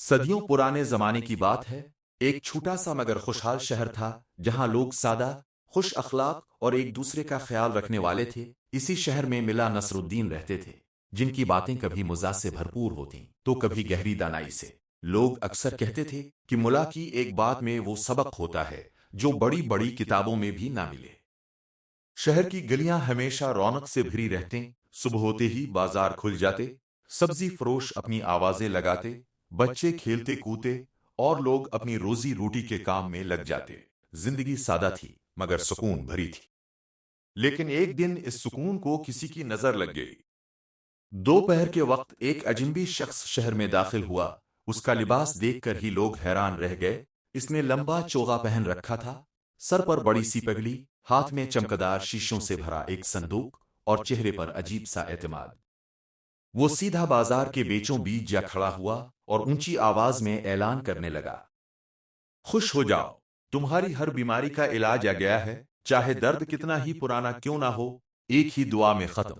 صدیوں پرانے زمانے کی بات ہے۔ ایک چھوٹا سا مگر خوشحال شہر تھا جہاں لوگ سادہ، خوش اخلاق اور ایک دوسرے کا خیال رکھنے والے تھے۔ اسی شہر میں ملا نصر الدین رہتے تھے، جن کی باتیں کبھی مزاح سے بھرپور ہوتیں تو کبھی گہری دانائی سے۔ لوگ اکثر کہتے تھے کہ ملا کی ایک بات میں وہ سبق ہوتا ہے جو بڑی بڑی کتابوں میں بھی نہ ملے۔ شہر کی گلیاں ہمیشہ رونق سے بھری رہتیں، صبح ہوتے ہی بازار کھل جاتے، سبزی فروش اپنی آوازیں لگاتے، بچے کھیلتے کودتے اور لوگ اپنی روزی روٹی کے کام میں لگ جاتے۔ زندگی سادہ تھی مگر سکون بھری تھی۔ لیکن ایک دن اس سکون کو کسی کی نظر لگ گئی۔ دوپہر کے وقت ایک اجنبی شخص شہر میں داخل ہوا۔ اس کا لباس دیکھ کر ہی لوگ حیران رہ گئے۔ اس نے لمبا چوغا پہن رکھا تھا، سر پر بڑی سی پگڑی، ہاتھ میں چمکدار شیشوں سے بھرا ایک صندوق اور چہرے پر عجیب سا اعتماد۔ وہ سیدھا بازار کے بیچوں بیچ جا کھڑا ہوا اور اونچی آواز میں اعلان کرنے لگا، خوش ہو جاؤ، تمہاری ہر بیماری کا علاج آ گیا ہے، چاہے درد کتنا ہی پرانا کیوں نہ ہو، ایک ہی دعا میں ختم۔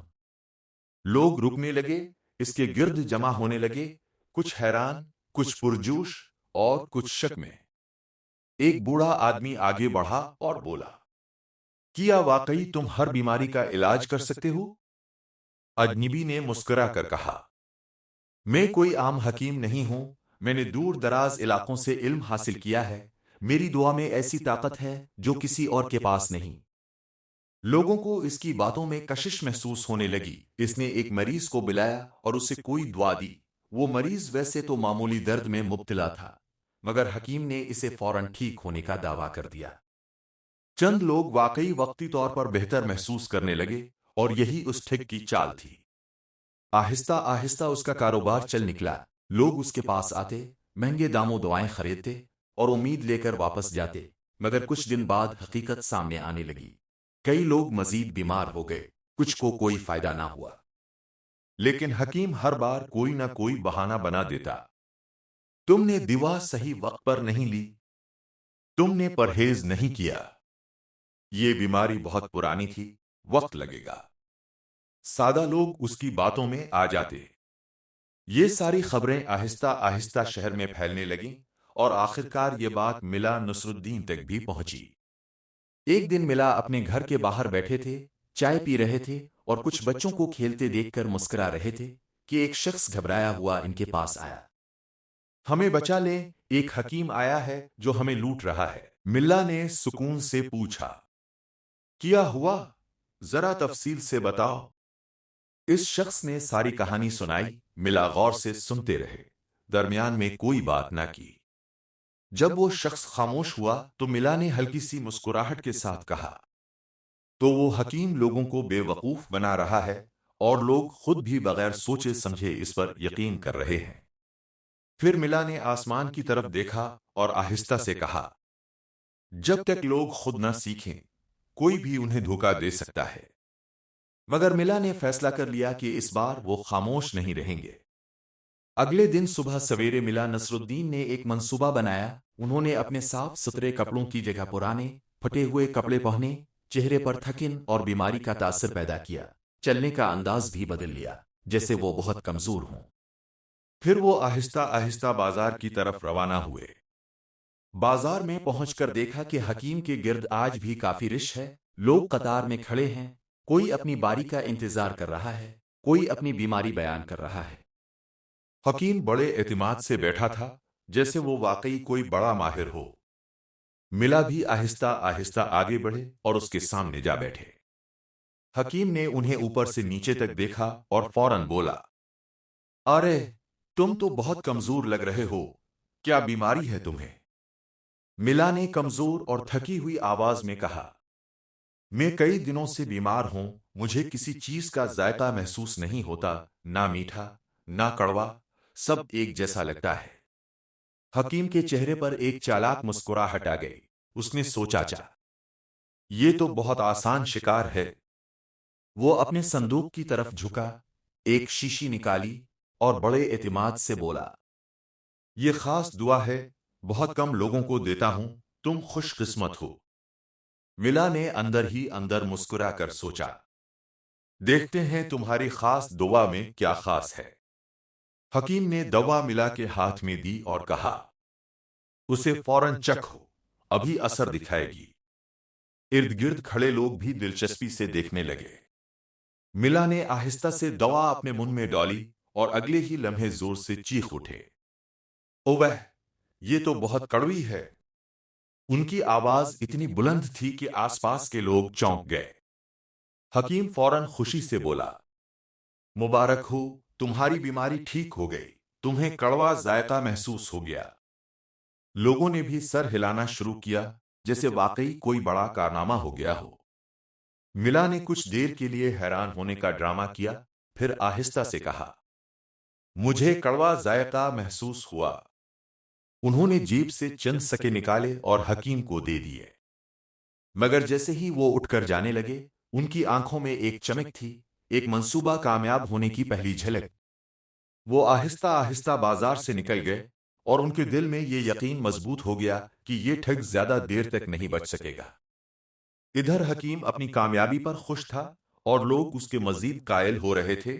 لوگ رکنے لگے، اس کے گرد جمع ہونے لگے، کچھ حیران، کچھ پرجوش اور کچھ شک میں۔ ایک بوڑھا آدمی آگے بڑھا اور بولا، کیا واقعی تم ہر بیماری کا علاج کر سکتے ہو؟ اجنبی نے مسکرا کر کہا، میں کوئی عام حکیم نہیں ہوں، میں نے دور دراز علاقوں سے علم حاصل کیا ہے، میری دعا میں ایسی طاقت ہے جو کسی اور کے پاس نہیں۔ لوگوں کو اس کی باتوں میں کشش محسوس ہونے لگی۔ اس نے ایک مریض کو بلایا اور اسے کوئی دعا دی۔ وہ مریض ویسے تو معمولی درد میں مبتلا تھا، مگر حکیم نے اسے فوراً ٹھیک ہونے کا دعویٰ کر دیا۔ چند لوگ واقعی وقتی طور پر بہتر محسوس کرنے لگے، اور یہی اس ٹھگ کی چال تھی۔ آہستہ آہستہ اس کا کاروبار چل نکلا۔ لوگ اس کے پاس آتے، مہنگے داموں دوائیں خریدتے اور امید لے کر واپس جاتے، مگر کچھ دن بعد حقیقت سامنے آنے لگی۔ کئی لوگ مزید بیمار ہو گئے، کچھ کو کوئی فائدہ نہ ہوا، لیکن حکیم ہر بار کوئی نہ کوئی بہانہ بنا دیتا۔ تم نے دوا صحیح وقت پر نہیں لی، تم نے پرہیز نہیں کیا، یہ بیماری بہت پرانی تھی، وقت لگے گا۔ سادہ لوگ اس کی باتوں میں آ جاتے۔ یہ ساری خبریں آہستہ آہستہ شہر میں پھیلنے لگیں، اور آخرکار یہ بات ملا نصر الدین تک بھی پہنچی۔ ایک دن ملا اپنے گھر کے باہر بیٹھے تھے، چائے پی رہے تھے اور کچھ بچوں کو کھیلتے دیکھ کر مسکرا رہے تھے کہ ایک شخص گھبرایا ہوا ان کے پاس آیا۔ ہمیں بچا لیں، ایک حکیم آیا ہے جو ہمیں لوٹ رہا ہے، ملا نے سکون سے پوچھا۔ کیا ہوا؟ ذرا تفصیل سے بتاؤ۔ اس شخص نے ساری کہانی سنائی۔ ملا غور سے سنتے رہے، درمیان میں کوئی بات نہ کی۔ جب وہ شخص خاموش ہوا تو ملا نے ہلکی سی مسکراہٹ کے ساتھ کہا، تو وہ حکیم لوگوں کو بے وقوف بنا رہا ہے، اور لوگ خود بھی بغیر سوچے سمجھے اس پر یقین کر رہے ہیں۔ پھر ملا نے آسمان کی طرف دیکھا اور آہستہ سے کہا، جب تک لوگ خود نہ سیکھیں، کوئی بھی انہیں دھوکہ دے سکتا ہے۔ مگر ملا نے فیصلہ کر لیا کہ اس بار وہ خاموش نہیں رہیں گے۔ اگلے دن صبح سویرے ملا نصر الدین نے ایک منصوبہ بنایا۔ انہوں نے اپنے صاف ستھرے کپڑوں کی جگہ پرانے، پھٹے ہوئے کپڑے پہنے، چہرے پر تھکن اور بیماری کا تاثر پیدا کیا، چلنے کا انداز بھی بدل لیا جیسے وہ بہت کمزور ہوں۔ پھر وہ آہستہ آہستہ بازار کی طرف روانہ ہوئے۔ بازار میں پہنچ کر دیکھا کہ حکیم کے گرد آج بھی کافی رش ہے، لوگ قطار میں کھڑے ہیں، کوئی اپنی باری کا انتظار کر رہا ہے، کوئی اپنی بیماری بیان کر رہا ہے۔ حکیم بڑے اعتماد سے بیٹھا تھا، جیسے وہ واقعی کوئی بڑا ماہر ہو۔ ملا بھی آہستہ آہستہ آگے بڑھے اور اس کے سامنے جا بیٹھے۔ حکیم نے انہیں اوپر سے نیچے تک دیکھا اور فوراً بولا، ارے تم تو بہت کمزور لگ رہے ہو، کیا بیماری ہے تمہیں؟ ملا نے کمزور اور تھکی ہوئی آواز میں کہا، میں کئی دنوں سے بیمار ہوں، مجھے کسی چیز کا ذائقہ محسوس نہیں ہوتا، نہ میٹھا، نہ کڑوا، سب ایک جیسا لگتا ہے۔ حکیم کے چہرے پر ایک چالاک مسکراہٹ آ گئی۔ اس نے سوچا، یہ تو بہت آسان شکار ہے۔ وہ اپنے صندوق کی طرف جھکا، ایک شیشی نکالی اور بڑے اعتماد سے بولا، یہ خاص دعا ہے، بہت کم لوگوں کو دیتا ہوں، تم خوش قسمت ہو۔ ملا نے اندر ہی اندر مسکرا کر سوچا، دیکھتے ہیں تمہاری خاص دعا میں کیا خاص ہے۔ हकीम ने दवा मिला के हाथ में दी और कहा, उसे फौरन चखो, अभी असर दिखाएगी। इर्द गिर्द खड़े लोग भी दिलचस्पी से देखने लगे। मिला ने आहिस्ता से दवा अपने मुंह में डाली और अगले ही लम्हे जोर से चीख उठे, ओवह, ये तो बहुत कड़वी है। उनकी आवाज इतनी बुलंद थी कि आसपास के लोग चौंक गए। हकीम फौरन खुशी से बोला, मुबारक हो, तुम्हारी बीमारी ठीक हो गई, तुम्हें कड़वा जायका महसूस हो गया। लोगों ने भी सर हिलाना शुरू किया, जैसे वाकई कोई बड़ा कारनामा हो गया हो। मिला ने कुछ देर के लिए हैरान होने का ड्रामा किया, फिर आहिस्ता से कहा, मुझे कड़वा जायका महसूस हुआ। उन्होंने जेब से चंद सके निकाले और हकीम को दे दिए। मगर जैसे ही वो उठकर जाने लगे, उनकी आंखों में एक चमक थी, एक मंसूबा कामयाब होने की पहली झलक। वो आहिस्ता आहिस्ता बाजार से निकल गए और उनके दिल में ये यकीन मजबूत हो गया कि ये ठग ज्यादा देर तक नहीं बच सकेगा। इधर हकीम अपनी कामयाबी पर खुश था और लोग उसके मजीद कायल हो रहे थे,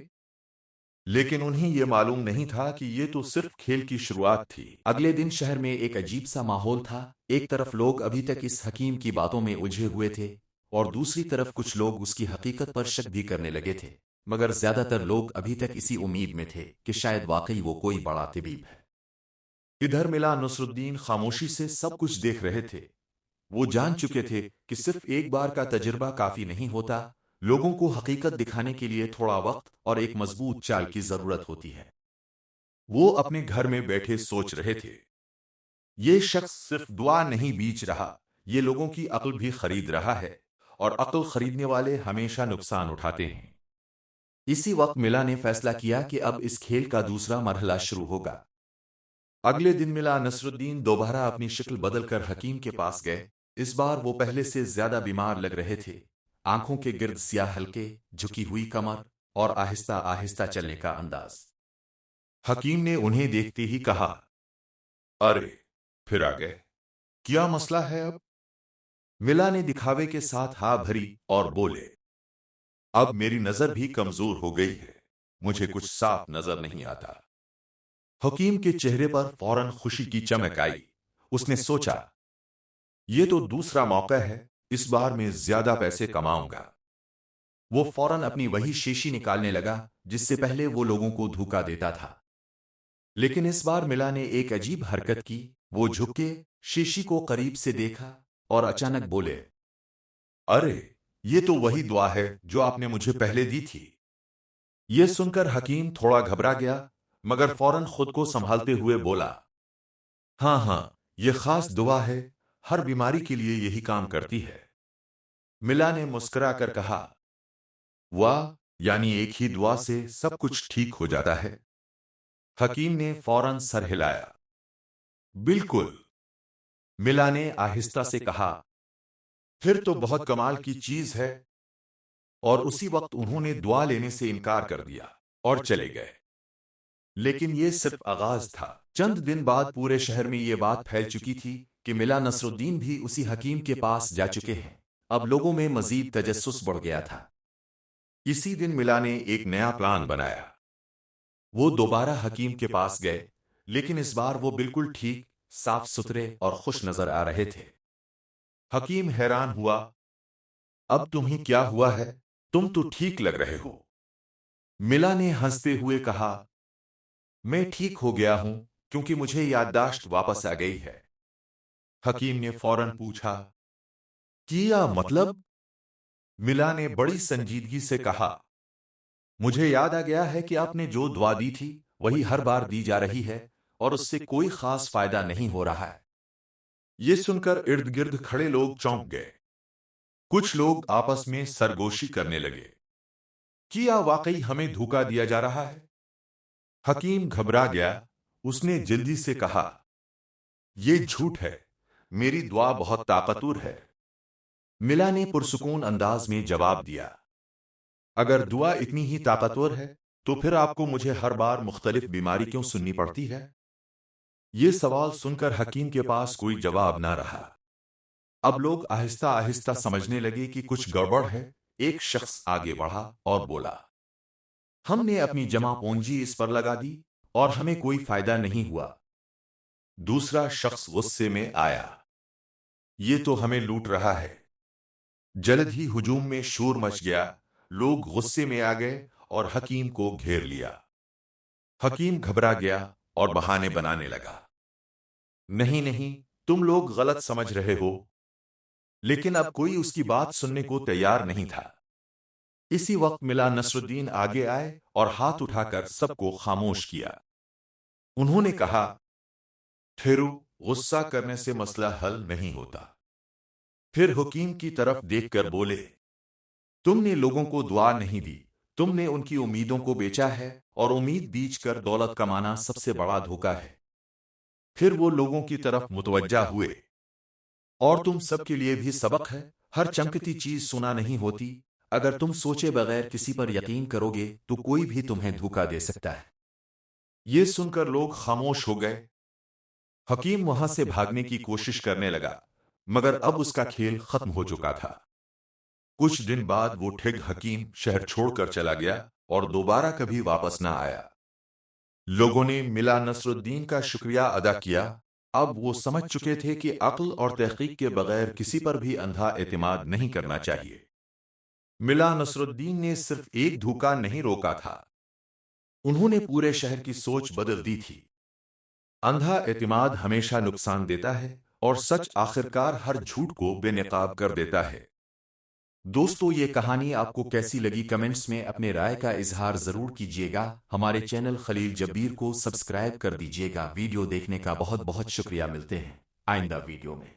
लेकिन उन्हें यह मालूम नहीं था कि ये तो सिर्फ खेल की शुरुआत थी। अगले दिन शहर में एक अजीब सा माहौल था। एक तरफ लोग अभी तक इस हकीम की बातों में उलझे हुए थे और दूसरी तरफ कुछ लोग उसकी हकीकत पर शक भी करने लगे थे, मगर ज्यादातर लोग अभी तक इसी उम्मीद में थे कि शायद वाकई वो कोई बड़ा तबीब है। इधर मिला नसरुद्दीन खामोशी से सब कुछ देख रहे थे। वो जान चुके थे कि सिर्फ एक बार का तजुर्बा काफी नहीं होता, लोगों को हकीकत दिखाने के लिए थोड़ा वक्त और एक मजबूत चाल की जरूरत होती है। वो अपने घर में बैठे सोच रहे थे, ये शख्स सिर्फ दुआ नहीं बीच रहा, ये लोगों की अक्ल भी खरीद रहा है, और अक्ल खरीदने वाले हमेशा नुकसान उठाते हैं। इसी वक्त मिला ने फैसला किया कि अब इस खेल का दूसरा मरहला शुरू होगा। अगले दिन मिला नसरुद्दीन दोबारा अपनी शक्ल बदलकर हकीम के पास गए। इस बार वो पहले से ज्यादा बीमार लग रहे थे। आंखों के गिर्द स्याह हल्के, झुकी हुई कमर और आहिस्ता आहिस्ता चलने का अंदाज। हकीम ने उन्हें देखते ही कहा, अरे, फिर आ गए, क्या मसला है अब? मिला ने दिखावे के साथ हाँ भरी और बोले, अब मेरी नजर भी कमजोर हो गई है, मुझे कुछ साफ नजर नहीं आता। हकीम के चेहरे पर फौरन खुशी की चमक आई। उसने सोचा, ये तो दूसरा मौका है, इस बार मैं ज्यादा पैसे कमाऊंगा। वो फौरन अपनी वही शीशी निकालने लगा जिससे पहले वो लोगों को धोखा देता था। लेकिन इस बार मिला ने एक अजीब हरकत की। वो झुक के शीशी को करीब से देखा और अचानक बोले, अरे, ये तो वही दुआ है जो आपने मुझे पहले दी थी। ये सुनकर हकीम थोड़ा घबरा गया, मगर फौरन खुद को संभालते हुए बोला, हाँ हाँ, ये खास दुआ है, हर बीमारी के लिए यही काम करती है। मिला ने मुस्कुरा कर कहा, वाह, यानी एक ही दुआ से सब कुछ ठीक हो जाता है? हकीम ने फौरन सर हिलाया। बिल्कुल, मिला ने आहिस्ता से कहा, फिर तो बहुत कमाल की चीज है। और उसी वक्त उन्होंने दुआ लेने से इनकार कर दिया और चले गए। लेकिन यह सिर्फ आगाज था। चंद दिन बाद पूरे शहर में यह बात फैल चुकी थी कि मिला नसरुद्दीन भी उसी हकीम के पास जा चुके हैं। अब लोगों में मजीद तजस्सुस बढ़ गया था। इसी दिन मिला ने एक नया प्लान बनाया। वो दोबारा हकीम के पास गए, लेकिन इस बार वो बिल्कुल ठीक, साफ सुथरे और खुश नजर आ रहे थे। हकीम हैरान हुआ, अब तुम्हें क्या हुआ है? तुम तो ठीक लग रहे हो। मिला ने हंसते हुए कहा, मैं ठीक हो गया हूं क्योंकि मुझे याददाश्त वापस आ गई है। हकीम ने फौरन पूछा, किया मतलब? मिला ने बड़ी संजीदगी से कहा, मुझे याद आ गया है कि आपने जो दुआ दी थी वही हर बार दी जा रही है और उससे कोई खास फायदा नहीं हो रहा है। ये सुनकर इर्द गिर्द खड़े लोग चौंक गए। कुछ लोग आपस में सरगोशी करने लगे, क्या वाकई हमें धोखा दिया जा रहा है? हकीम घबरा गया। उसने जल्दी से कहा, यह झूठ है, मेरी दुआ बहुत ताकतवर है। मिला ने पुरसुकून अंदाज में जवाब दिया, अगर दुआ इतनी ही ताकतवर है तो फिर आपको मुझे हर बार मुख्तलिफ बीमारी क्यों सुननी पड़ती है? ये सवाल सुनकर हकीम के पास कोई जवाब ना रहा। अब लोग आहिस्ता आहिस्ता समझने लगे कि कुछ गड़बड़ है। एक शख्स आगे बढ़ा और बोला, हमने अपनी जमा पूंजी इस पर लगा दी और हमें कोई फायदा नहीं हुआ। दूसरा शख्स गुस्से में आया, ये तो हमें लूट रहा है। जल्द ही हुजूम में शोर मच गया, लोग गुस्से में आ गए और हकीम को घेर लिया। हकीम घबरा गया और बहाने बनाने लगा, नहीं नहीं, तुम लोग गलत समझ रहे हो। लेकिन अब कोई उसकी बात सुनने को तैयार नहीं था। इसी वक्त मिला नसरुद्दीन आगे आए और हाथ उठाकर सबको खामोश किया। उन्होंने कहा, ठहरो, गुस्सा करने से मसला हल नहीं होता। फिर हकीम की तरफ देखकर बोले, तुमने लोगों को दुआ नहीं दी, तुमने उनकी उम्मीदों को बेचा है, और उम्मीद बेचकर दौलत कमाना सबसे बड़ा धोखा है। फिर वो लोगों की तरफ मुतवज्जा हुए, और तुम सबके लिए भी सबक है, हर चमकती चीज सुना नहीं होती। अगर तुम सोचे बगैर किसी पर यकीन करोगे तो कोई भी तुम्हें धोखा दे सकता है। ये सुनकर लोग खामोश हो गए। हकीम वहां से भागने की कोशिश करने लगा, मगर अब उसका खेल खत्म हो चुका था। कुछ दिन बाद वो ठग हकीम शहर छोड़कर चला गया और दोबारा कभी वापस ना आया। लोगों ने मिला नसरुद्दीन का शुक्रिया अदा किया। अब वो समझ चुके थे कि अक्ल और तहकीक के बगैर किसी पर भी अंधा एतमाद नहीं करना चाहिए। मिला नसरुद्दीन ने सिर्फ एक धोखा नहीं रोका था, उन्होंने पूरे शहर की सोच बदल दी थी। अंधा एतमाद हमेशा नुकसान देता है, और सच आखिरकार हर झूठ को बेनकाब कर देता है। दोस्तों, ये कहानी आपको कैसी लगी कमेंट्स में अपने राय का इजहार जरूर कीजिएगा। हमारे चैनल खलील जब्बीर को सब्सक्राइब कर दीजिएगा। वीडियो देखने का बहुत बहुत शुक्रिया। मिलते हैं आइंदा वीडियो में।